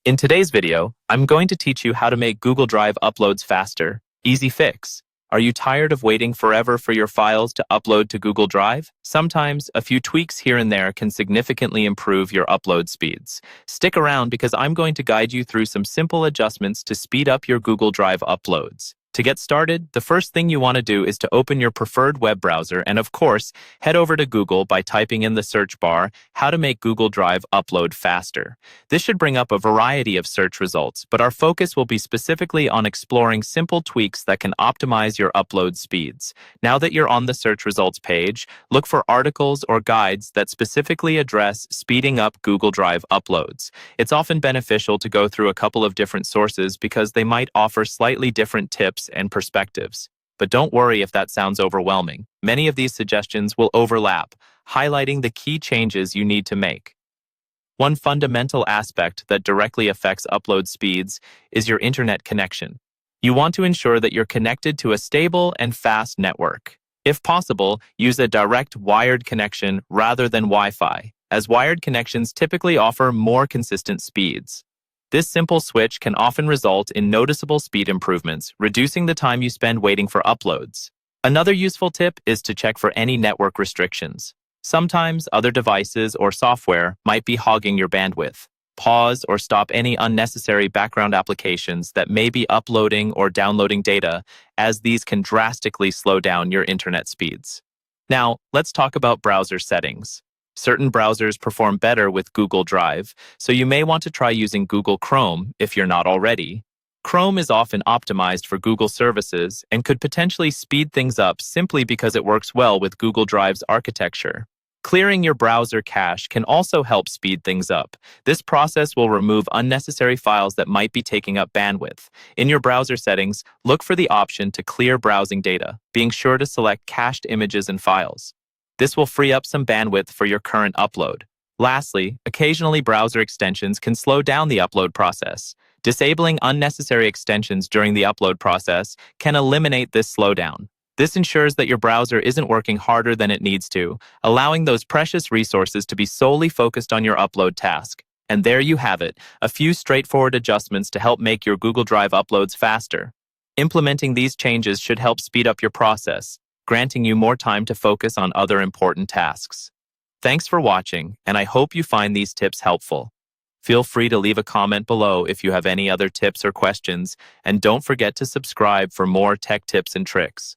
In today's video, I'm going to teach you how to make Google Drive uploads faster. Easy fix. Are you tired of waiting forever for your files to upload to Google Drive? Sometimes, a few tweaks here and there can significantly improve your upload speeds. Stick around because I'm going to guide you through some simple adjustments to speed up your Google Drive uploads. To get started, the first thing you want to do is to open your preferred web browser and, of course, head over to Google by typing in the search bar, "How to make Google Drive upload faster." This should bring up a variety of search results, but our focus will be specifically on exploring simple tweaks that can optimize your upload speeds. Now that you're on the search results page, look for articles or guides that specifically address speeding up Google Drive uploads. It's often beneficial to go through a couple of different sources because they might offer slightly different tips and perspectives. But don't worry if that sounds overwhelming. Many of these suggestions will overlap, highlighting the key changes you need to make. One fundamental aspect that directly affects upload speeds is your internet connection. You want to ensure that you're connected to a stable and fast network. If possible, use a direct wired connection rather than Wi-Fi, as wired connections typically offer more consistent speeds. This simple switch can often result in noticeable speed improvements, reducing the time you spend waiting for uploads. Another useful tip is to check for any network restrictions. Sometimes other devices or software might be hogging your bandwidth. Pause or stop any unnecessary background applications that may be uploading or downloading data, as these can drastically slow down your internet speeds. Now, let's talk about browser settings. Certain browsers perform better with Google Drive, so you may want to try using Google Chrome if you're not already. Chrome is often optimized for Google services and could potentially speed things up simply because it works well with Google Drive's architecture. Clearing your browser cache can also help speed things up. This process will remove unnecessary files that might be taking up bandwidth. In your browser settings, look for the option to clear browsing data, being sure to select cached images and files. This will free up some bandwidth for your current upload. Lastly, occasionally browser extensions can slow down the upload process. Disabling unnecessary extensions during the upload process can eliminate this slowdown. This ensures that your browser isn't working harder than it needs to, allowing those precious resources to be solely focused on your upload task. And there you have it, a few straightforward adjustments to help make your Google Drive uploads faster. Implementing these changes should help speed up your process, granting you more time to focus on other important tasks. Thanks for watching, and I hope you find these tips helpful. Feel free to leave a comment below if you have any other tips or questions, and don't forget to subscribe for more tech tips and tricks.